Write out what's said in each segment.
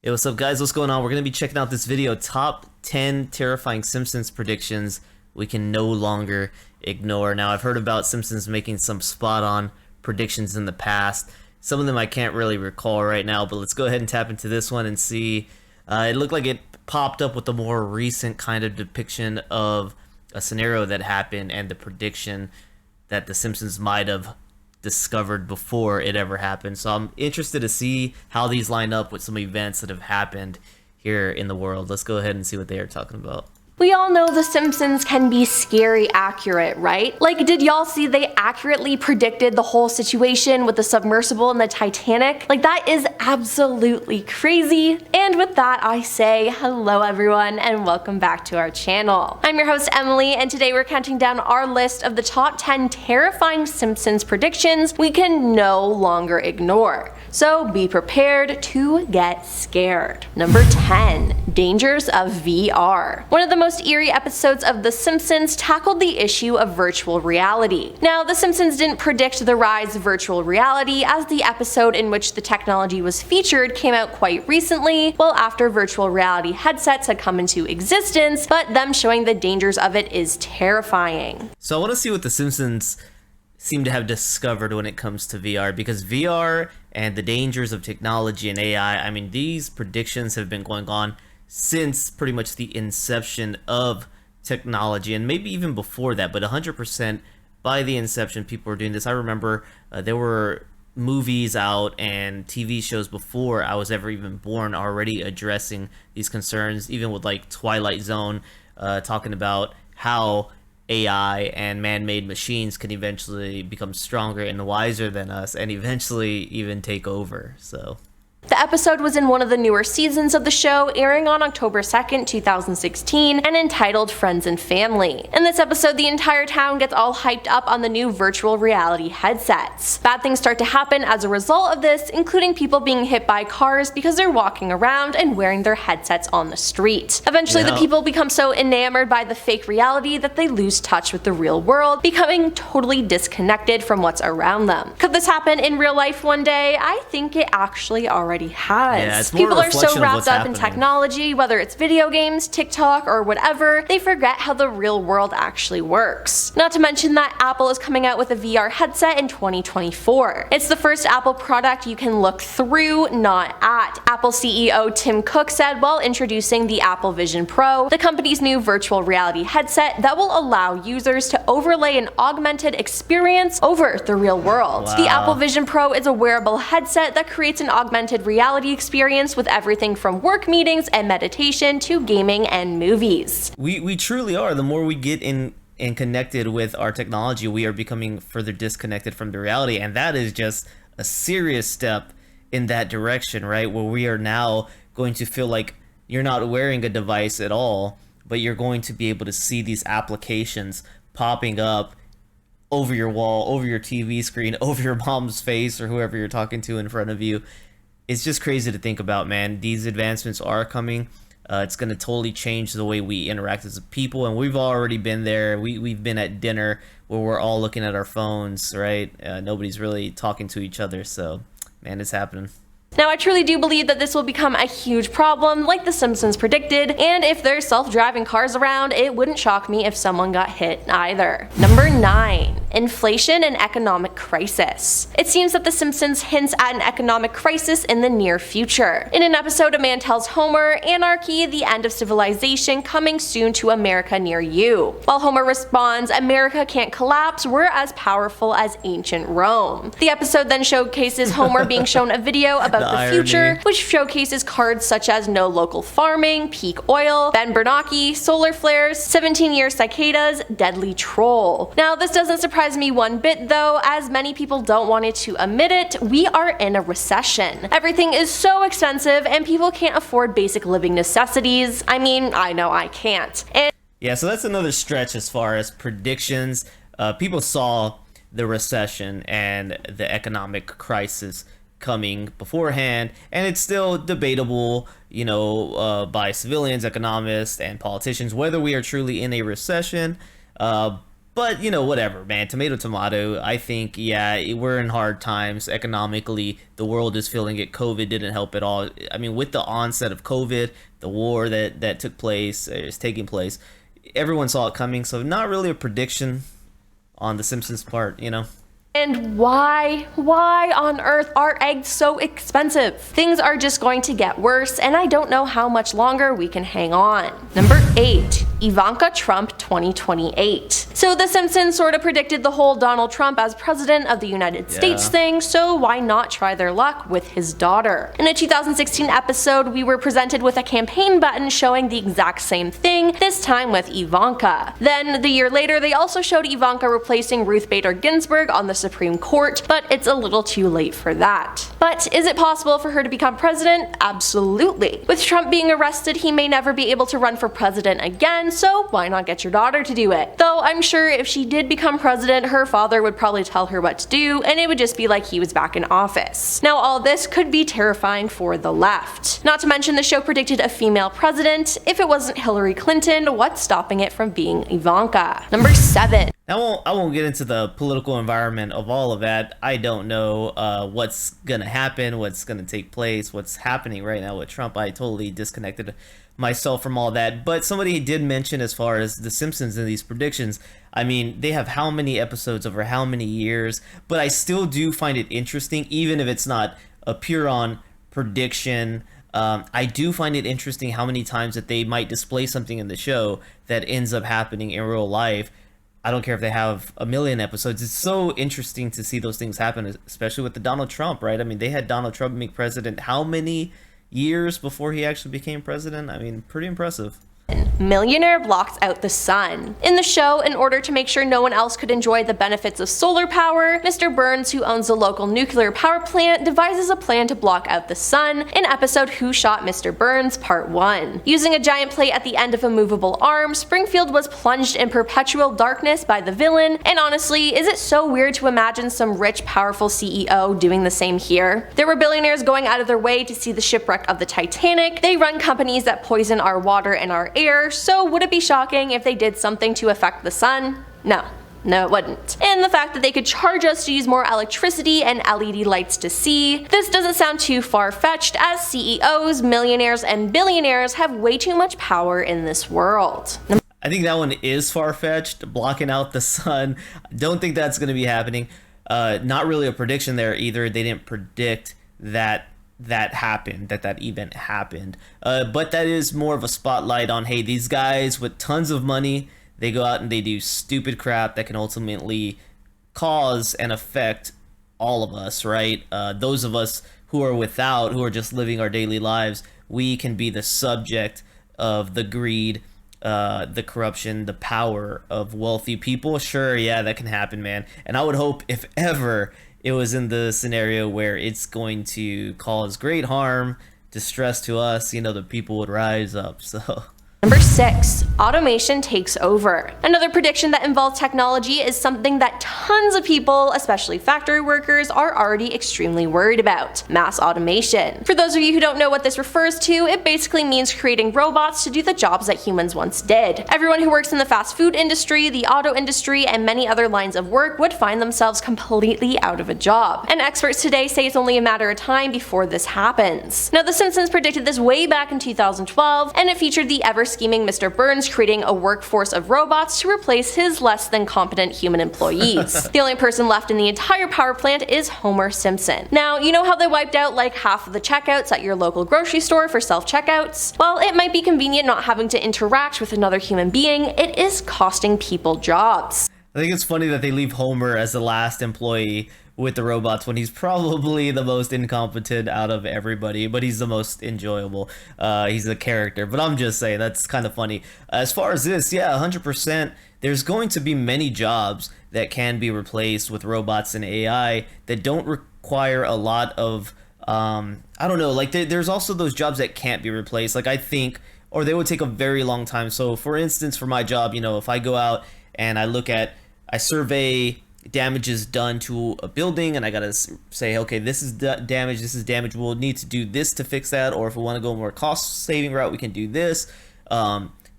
Hey, what's up guys? What's going on? We're going to be checking out this video, top 10 terrifying Simpsons predictions we can no longer ignore. Now, I've heard about Simpsons making some spot-on predictions in the past. Some of them I can't really recall right now, but let's go ahead and tap into this one and see. It looked like it popped up with a more recent kind of depiction of a scenario that happened and the prediction that the Simpsons might have discovered before it ever happened. So I'm interested to see how these line up with some events that have happened here in the world. Let's go ahead and see what they are talking about. We all know The Simpsons can be scary accurate, right? Like, did y'all see they accurately predicted the whole situation with the submersible and the Titanic? Like, that is absolutely crazy. And with that, I say hello everyone and welcome back to our channel. I'm your host Emily, and today we're counting down our list of the top 10 terrifying Simpsons predictions we can no longer ignore. So be prepared to get scared. Number 10. Dangers of VR. One of the most eerie episodes of The Simpsons tackled the issue of virtual reality. Now, The Simpsons didn't predict the rise of virtual reality, as the episode in which the technology was featured came out quite recently, well after virtual reality headsets had come into existence, but them showing the dangers of it is terrifying. So I want to see what The Simpsons seem to have discovered when it comes to VR, because VR and the dangers of technology and AI, I mean, these predictions have been going on since pretty much the inception of technology, and maybe even before that, but 100% by the inception people were doing this. I remember there were movies out and TV shows before I was ever even born already addressing these concerns, even with like Twilight Zone, talking about how AI and man-made machines can eventually become stronger and wiser than us and eventually even take over. So the episode was in one of the newer seasons of the show, airing on October 2nd, 2016, and entitled Friends and Family. In this episode, the entire town gets all hyped up on the new virtual reality headsets. Bad things start to happen as a result of this, including people being hit by cars because they're walking around and wearing their headsets on the street. Eventually, the people become so enamored by the fake reality that they lose touch with the real world, becoming totally disconnected from what's around them. Could this happen in real life one day? I think it actually already has. Yeah, people are so wrapped up in technology, whether it's video games, TikTok, or whatever, they forget how the real world actually works. Not to mention that Apple is coming out with a VR headset in 2024. It's the first Apple product you can look through, not at. Apple CEO Tim Cook said while introducing the Apple Vision Pro, the company's new virtual reality headset that will allow users to overlay an augmented experience over the real world. Wow. The Apple Vision Pro is a wearable headset that creates an augmented reality experience with everything from work meetings and meditation to gaming and movies. We truly are. The more we get in and connected with our technology, we are becoming further disconnected from the reality, and that is just a serious step in that direction, right? Where we are now going to feel like you're not wearing a device at all, but you're going to be able to see these applications popping up over your wall, over your TV screen, over your mom's face or whoever you're talking to in front of you. It's just crazy to think about, man. These advancements are coming. It's going to totally change the way we interact as a people, and we've already been there. We've been at dinner where we're all looking at our phones, right? Nobody's really talking to each other, so, man, it's happening. Now, I truly do believe that this will become a huge problem, like The Simpsons predicted, and if there's self-driving cars around, it wouldn't shock me if someone got hit either. Number 9. Inflation and economic crisis. It seems that The Simpsons hints at an economic crisis in the near future. In an episode, a man tells Homer, "Anarchy, the end of civilization, coming soon to America near you." While Homer responds, "America can't collapse, we're as powerful as ancient Rome." The episode then showcases Homer being shown a video about the future, which showcases cards such as no local farming, peak oil, Ben Bernanke, solar flares, 17-year cicadas, deadly troll. Now, this doesn't surprise me one bit though, as many people don't want it to admit it. We are in a recession. Everything is so expensive and people can't afford basic living necessities. I mean, I know I can't. Yeah, so that's another stretch as far as predictions. People saw the recession and the economic crisis coming beforehand, and it's still debatable, you know, by civilians, economists, and politicians whether we are truly in a recession. But, whatever, man. Tomato, tomato. I think, yeah, we're in hard times economically. The world is feeling it. COVID didn't help at all. I mean, with the onset of COVID, the war that took place, is taking place, everyone saw it coming. So not really a prediction on the Simpsons part. And why on earth are eggs so expensive? Things are just going to get worse, and I don't know how much longer we can hang on. Number 8. Ivanka Trump 2028. So The Simpsons sort of predicted the whole Donald Trump as president of the United States thing, so why not try their luck with his daughter? In a 2016 episode, we were presented with a campaign button showing the exact same thing, this time with Ivanka. Then, the year later, they also showed Ivanka replacing Ruth Bader Ginsburg on the Supreme Court, but it's a little too late for that. But is it possible for her to become president? Absolutely. With Trump being arrested, he may never be able to run for president again, so why not get your daughter to do it? Though I'm sure if she did become president, her father would probably tell her what to do, and it would just be like he was back in office. Now all this could be terrifying for the left. Not to mention the show predicted a female president. If it wasn't Hillary Clinton, what's stopping it from being Ivanka? Number 7. I won't get into the political environment of all of that. I don't know what's gonna happen, what's gonna take place, what's happening right now with Trump. I totally disconnected myself from all that. But somebody did mention, as far as the Simpsons and these predictions, I mean, they have how many episodes over how many years, but I still do find it interesting, even if it's not a pure on prediction. I do find it interesting how many times that they might display something in the show that ends up happening in real life. I don't care if they have a million episodes. It's so interesting to see those things happen, especially with the Donald Trump, right? I mean, they had Donald Trump make president how many years before he actually became president? I mean, pretty impressive. Millionaire blocks out the sun. In the show, in order to make sure no one else could enjoy the benefits of solar power, Mr. Burns, who owns the local nuclear power plant, devises a plan to block out the sun in episode Who Shot Mr. Burns Part 1. Using a giant plate at the end of a movable arm, Springfield was plunged in perpetual darkness by the villain, and honestly, is it so weird to imagine some rich, powerful CEO doing the same here? There were billionaires going out of their way to see the shipwreck of the Titanic. They run companies that poison our water and our air, so would it be shocking if they did something to affect the sun? No, it wouldn't. And the fact that they could charge us to use more electricity and LED lights to see, this doesn't sound too far-fetched, as CEOs, millionaires, and billionaires have way too much power in this world. I think that one is far-fetched, blocking out the sun. Don't think that's going to be happening. Not really a prediction there either. They didn't predict that happened, that event happened, but that is more of a spotlight on, hey, these guys with tons of money, they go out and they do stupid crap that can ultimately cause and affect all of us, right? Those of us who are just living our daily lives, we can be the subject of the greed, the corruption, the power of wealthy people. Sure, yeah, that can happen, man. And I would hope, if ever it was in the scenario where it's going to cause great harm, distress to us, the people would rise up. So Number 6. Automation takes over. Another prediction that involves technology is something that tons of people, especially factory workers, are already extremely worried about: mass automation. For those of you who don't know what this refers to, it basically means creating robots to do the jobs that humans once did. Everyone who works in the fast food industry, the auto industry, and many other lines of work would find themselves completely out of a job. And experts today say it's only a matter of time before this happens. Now, The Simpsons predicted this way back in 2012, and it featured the ever-scheming Mr. Burns creating a workforce of robots to replace his less than competent human employees. The only person left in the entire power plant is Homer Simpson. Now, you know how they wiped out like half of the checkouts at your local grocery store for self-checkouts? Well, it might be convenient not having to interact with another human being. It is costing people jobs. I think it's funny that they leave Homer as the last employee with the robots when he's probably the most incompetent out of everybody, but he's the most enjoyable. He's a character, but I'm just saying, that's kind of funny. As far as this, yeah, 100%, there's going to be many jobs that can be replaced with robots and AI that don't require a lot of, I don't know, like there's also those jobs that can't be replaced, like I think, or they would take a very long time. So for instance, for my job, if I go out and I survey damages done to a building, and I gotta say, okay, this is damage, we'll need to do this to fix that, or if we want to go a more cost saving route, we can do this.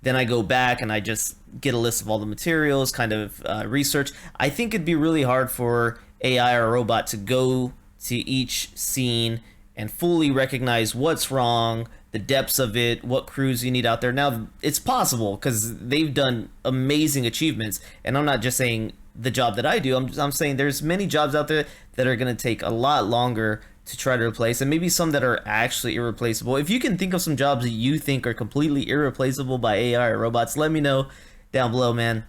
then I go back and I just get a list of all the materials, kind of research. I think it'd be really hard for AI or a robot to go to each scene and fully recognize what's wrong, the depths of it, what crews you need out there. Now, it's possible because they've done amazing achievements, and I'm not just saying the job that I do. I'm saying there's many jobs out there that are going to take a lot longer to try to replace, and maybe some that are actually irreplaceable. If you can think of some jobs that you think are completely irreplaceable by AI or robots, let me know down below, man.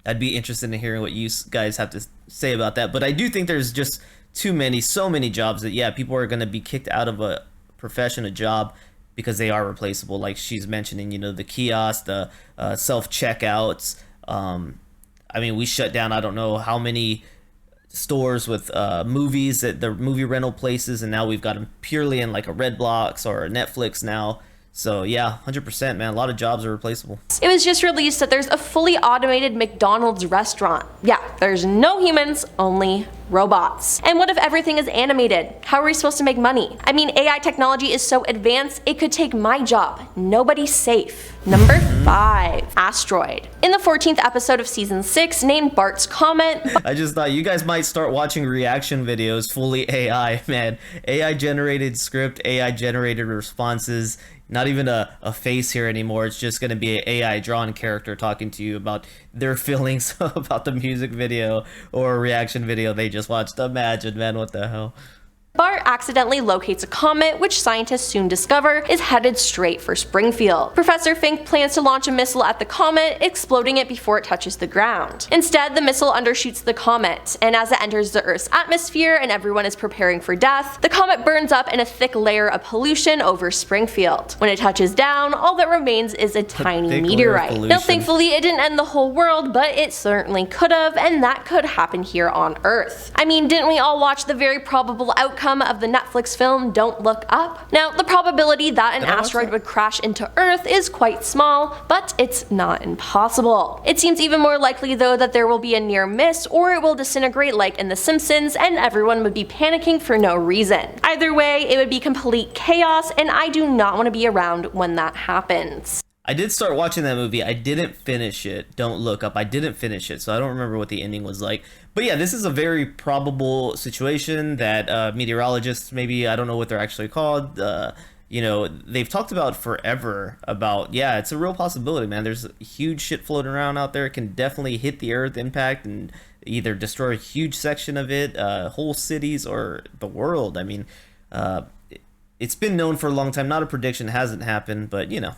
I'd be interested in hearing what you guys have to say about that. But I do think there's just so many jobs that, yeah, people are going to be kicked out of a profession, a job, because they are replaceable. Like she's mentioning, you know, the kiosks, the self-checkouts. I mean, we shut down, I don't know how many stores with movies at the movie rental places, and now we've got them purely in like a Redbox or a Netflix now. So yeah, 100%, man. A lot of jobs are replaceable. It was just released that there's a fully automated McDonald's restaurant. Yeah, there's no humans, only robots. And what if everything is animated? How are we supposed to make money? I mean, AI technology is so advanced, it could take my job. Nobody's safe. Number 5, Asteroid. In the 14th episode of season 6, named Bart's Comet. I just thought you guys might start watching reaction videos fully AI, man. AI generated script, AI generated responses. Not even a face here anymore. It's just going to be an AI drawn character talking to you about their feelings about the music video or a reaction video they just watched. Imagine, man, what the hell. Bart accidentally locates a comet, which scientists soon discover is headed straight for Springfield. Professor Fink plans to launch a missile at the comet, exploding it before it touches the ground. Instead, the missile undershoots the comet, and as it enters the Earth's atmosphere and everyone is preparing for death, the comet burns up in a thick layer of pollution over Springfield. When it touches down, all that remains is a tiny meteorite. Now, thankfully, it didn't end the whole world, but it certainly could have, and that could happen here on Earth. I mean, didn't we all watch the very probable outcome of the Netflix film Don't Look Up? Now, the probability that an asteroid would crash into Earth is quite small, but it's not impossible. It seems even more likely though that there will be a near miss, or it will disintegrate like in The Simpsons and everyone would be panicking for no reason. Either way, it would be complete chaos, and I do not want to be around when that happens. I did start watching that movie. I didn't finish it. Don't Look Up. I didn't finish it, so I don't remember what the ending was like. But yeah, this is a very probable situation that meteorologists, maybe, I don't know what they're actually called, you know, they've talked about forever about, yeah, it's a real possibility, man. There's huge shit floating around out there. It can definitely hit the Earth, impact, and either destroy a huge section of it, whole cities, or the world. I mean, it's been known for a long time. Not a prediction, hasn't happened, but, you know.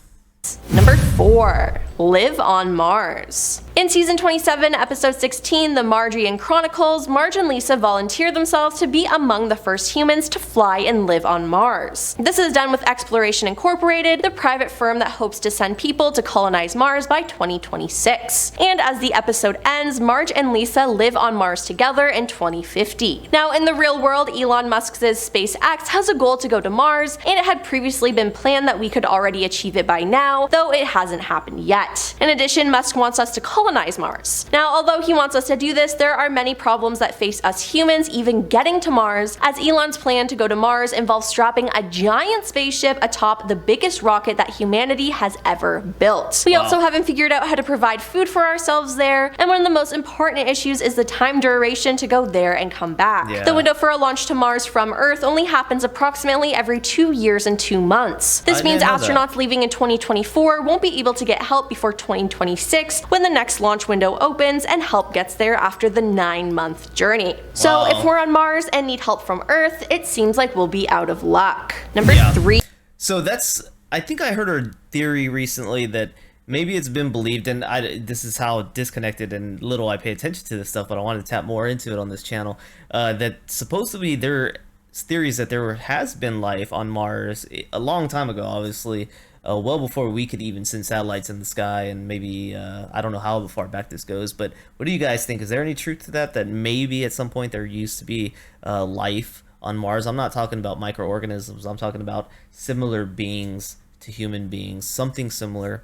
Number 4, Live on Mars. In season 27, episode 16, The Margian Chronicles, Marge and Lisa volunteer themselves to be among the first humans to fly and live on Mars. This is done with Exploration Incorporated, the private firm that hopes to send people to colonize Mars by 2026. And as the episode ends, Marge and Lisa live on Mars together in 2050. Now, in the real world, Elon Musk's SpaceX has a goal to go to Mars, and it had previously been planned that we could already achieve it by now, though it hasn't happened yet. In addition, Musk wants us to colonize Mars. Now, although he wants us to do this, there are many problems that face us humans even getting to Mars, as Elon's plan to go to Mars involves strapping a giant spaceship atop the biggest rocket that humanity has ever built. We also haven't figured out how to provide food for ourselves there, and one of the most important issues is the time duration to go there and come back. The window for a launch to Mars from Earth only happens approximately every 2 years and 2 months. This means astronauts leaving in 2024 won't be able to get help before 2026 when the next launch window opens and help gets there after the 9-month journey. So if we're on Mars and need help from Earth, it seems like we'll be out of luck. Number 3. So that's, I think I heard a theory recently that maybe it's been believed, and this is how disconnected and little I pay attention to this stuff, but I wanted to tap more into it on this channel, that supposedly there theories that there has been life on Mars a long time ago, obviously, well before we could even send satellites in the sky, and maybe, I don't know how far back this goes, but what do you guys think? Is there any truth to that, that maybe at some point there used to be life on Mars? I'm not talking about microorganisms, I'm talking about similar beings to human beings, something similar,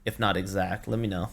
if not exact. Let me know.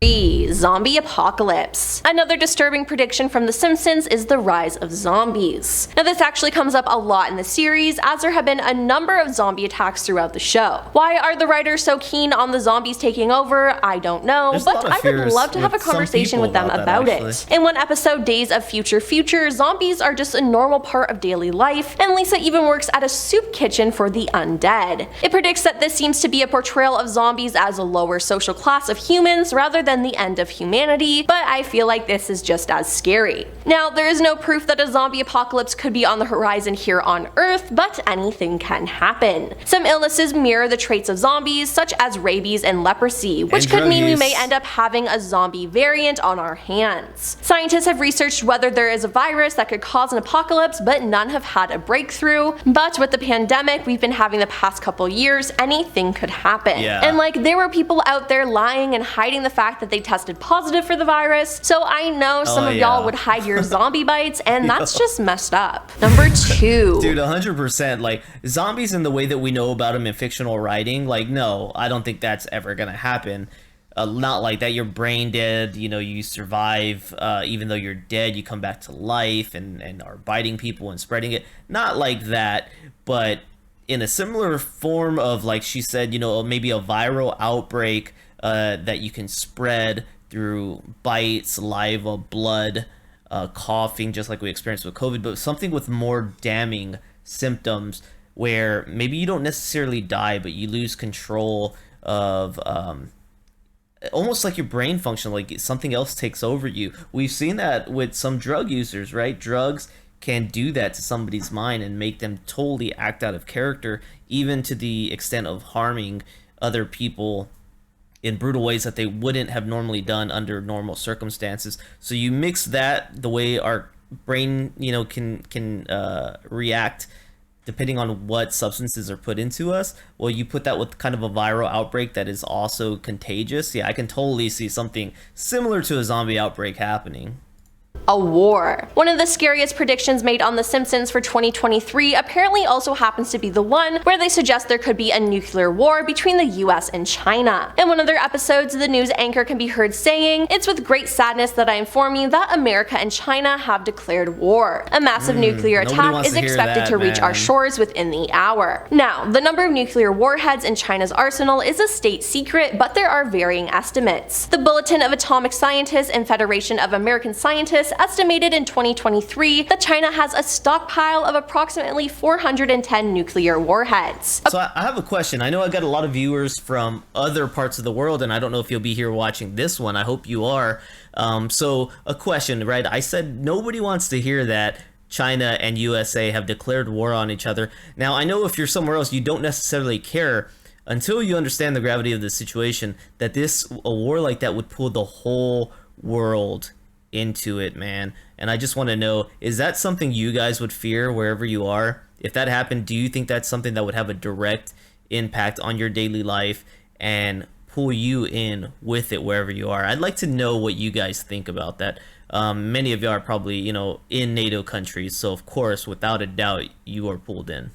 Zombie apocalypse. Another disturbing prediction from The Simpsons is the rise of zombies. Now this actually comes up a lot in the series, as there have been a number of zombie attacks throughout the show. Why are the writers so keen on the zombies taking over? I don't know, but I would love to have a conversation with them about it. In one episode, Days of Future Future, zombies are just a normal part of daily life, and Lisa even works at a soup kitchen for the undead. It predicts that this seems to be a portrayal of zombies as a lower social class of humans rather than the end of humanity, but I feel like this is just as scary. Now, there is no proof that a zombie apocalypse could be on the horizon here on Earth, but anything can happen. Some illnesses mirror the traits of zombies, such as rabies and leprosy, which could mean we may end up having a zombie variant on our hands. Scientists have researched whether there is a virus that could cause an apocalypse, but none have had a breakthrough. But with the pandemic we've been having the past couple years, anything could happen. And like, there were people out there lying and hiding the fact that they tested positive for the virus, so I know some of y'all would hide your zombie bites, and that's just messed up. Number 2. Dude, 100%, like, zombies in the way that we know about them in fictional writing, like, no, I don't think that's ever gonna happen. Not like that you're brain dead, you know, you survive, even though you're dead, you come back to life and are biting people and spreading it. Not like that, but in a similar form of, like she said, you know, maybe a viral outbreak that you can spread through bites, saliva, blood, coughing, just like we experienced with COVID, but something with more damning symptoms where maybe you don't necessarily die, but you lose control of almost like your brain function, like something else takes over you. We've seen that with some drug users, right? Drugs can do that to somebody's mind and make them totally act out of character, even to the extent of harming other people in brutal ways that they wouldn't have normally done under normal circumstances. So you mix that, the way our brain, you know, can react depending on what substances are put into us. Well, you put that with kind of a viral outbreak that is also contagious. Yeah, I can totally see something similar to a zombie outbreak happening. A war. One of the scariest predictions made on The Simpsons for 2023 apparently also happens to be the one where they suggest there could be a nuclear war between the US and China. In one of their episodes, the news anchor can be heard saying, "It's with great sadness that I inform you that America and China have declared war. A massive nuclear attack is expected to reach our shores within the hour." Now, the number of nuclear warheads in China's arsenal is a state secret, but there are varying estimates. The Bulletin of Atomic Scientists and Federation of American Scientists estimated in 2023 that China has a stockpile of approximately 410 nuclear warheads. So I have a question. I know I got a lot of viewers from other parts of the world, and I don't know if you'll be here watching this one. I hope you are. So a question, right? I said nobody wants to hear that China and USA have declared war on each other. Now, I know if you're somewhere else, you don't necessarily care until you understand the gravity of the situation, that a war like that would pull the whole world into it, man. And I just want to know, is that something you guys would fear wherever you are? If that happened, do you think that's something that would have a direct impact on your daily life and pull you in with it wherever you are? I'd like to know what you guys think about that. Many of you are probably, you know, in NATO countries, so of course, without a doubt, you are pulled in.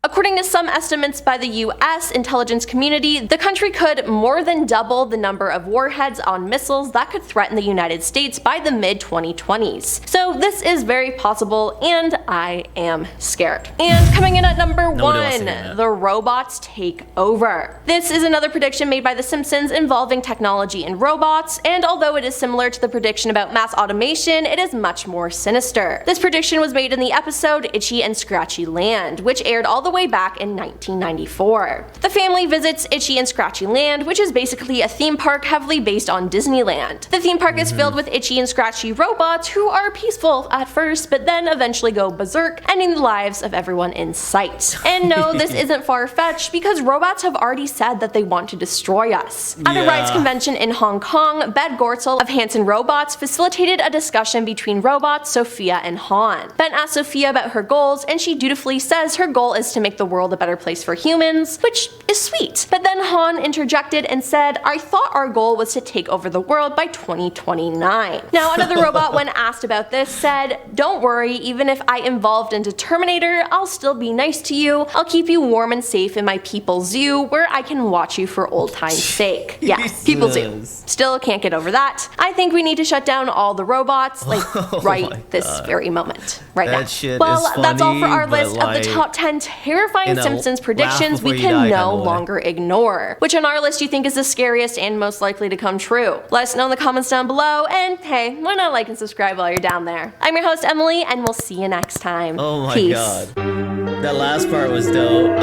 According to some estimates by the US intelligence community, the country could more than double the number of warheads on missiles that could threaten the United States by the mid-2020s. So this is very possible, and I am scared. And coming in at number 1, the robots take over. This is another prediction made by The Simpsons involving technology and robots, and although it is similar to the prediction about mass automation, it is much more sinister. This prediction was made in the episode Itchy and Scratchy Land, which aired all the way back in 1994. The family visits Itchy and Scratchy Land, which is basically a theme park heavily based on Disneyland. The theme park is filled with itchy and scratchy robots who are peaceful at first, but then eventually go berserk, ending the lives of everyone in sight. And no, this isn't far-fetched, because robots have already said that they want to destroy us. At a rights convention in Hong Kong, Ben Gortzel of Hanson Robots facilitated a discussion between robots Sophia and Han. Ben asks Sophia about her goals, and she dutifully says her goal is to make the world a better place for humans, which is sweet. But then Han interjected and said, I thought our goal was to take over the world by 2029. Now, another robot, when asked about this, said, don't worry, even if I evolved into Terminator, I'll still be nice to you. I'll keep you warm and safe in my people zoo, where I can watch you for old time's sake. Yeah, people zoo. Still can't get over that. I think we need to shut down all the robots, like this very moment, right now. Well, that's all for our list of the top 10 terrifying Simpsons predictions we can no longer ignore. Which on our list you think is the scariest and most likely to come true? Let us know in the comments down below, and hey, why not like and subscribe while you're down there? I'm your host, Emily, and we'll see you next time. Oh my Peace. god. That last part was dope.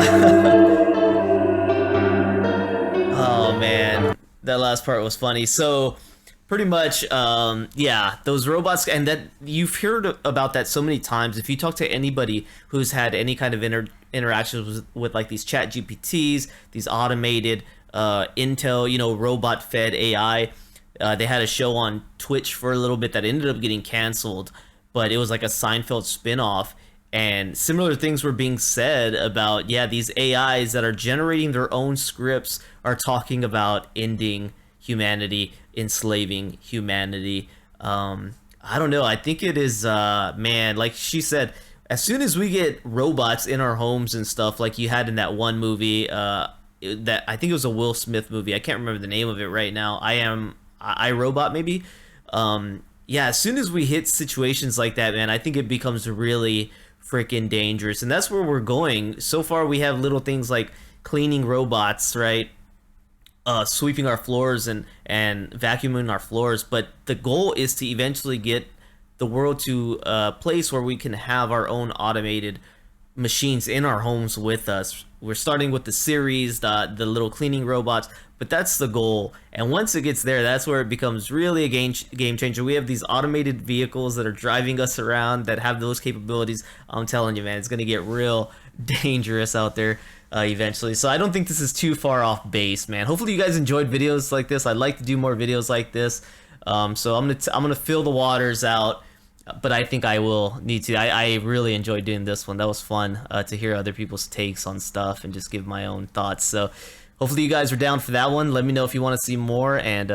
Oh man, that last part was funny. So pretty much, yeah, those robots, and that you've heard about that so many times. If you talk to anybody who's had any kind of interactions with like these chat GPTs, these automated Intel, you know, robot fed AI, they had a show on Twitch for a little bit that ended up getting canceled, but it was like a Seinfeld spinoff. And similar things were being said about, yeah, these AIs that are generating their own scripts are talking about ending humanity, enslaving humanity. I don't know. I think it is, man, like she said, as soon as we get robots in our homes and stuff, like you had in that one movie, that I think it was a Will Smith movie. I can't remember the name of it right now. I Robot, maybe. Yeah, as soon as we hit situations like that, man, I think it becomes really freaking dangerous, and that's where we're going. So far, we have little things like cleaning robots, right? Sweeping our floors and vacuuming our floors, but the goal is to eventually get the world to a place where we can have our own automated machines in our homes with us. We're starting with the series, the little cleaning robots, but that's the goal. And once it gets there, that's where it becomes really a game changer. We have these automated vehicles that are driving us around that have those capabilities. I'm telling you, man, it's gonna get real dangerous out there eventually. So I don't think this is too far off base, man. Hopefully you guys enjoyed videos like this. I'd like to do more videos like this. So I'm gonna fill the waters out, but I think I will need to. I really enjoyed doing this one. That was fun to hear other people's takes on stuff and just give my own thoughts. So hopefully you guys are down for that one. Let me know if you want to see more, and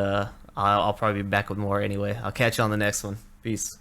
I'll probably be back with more anyway. I'll catch you on the next one. Peace.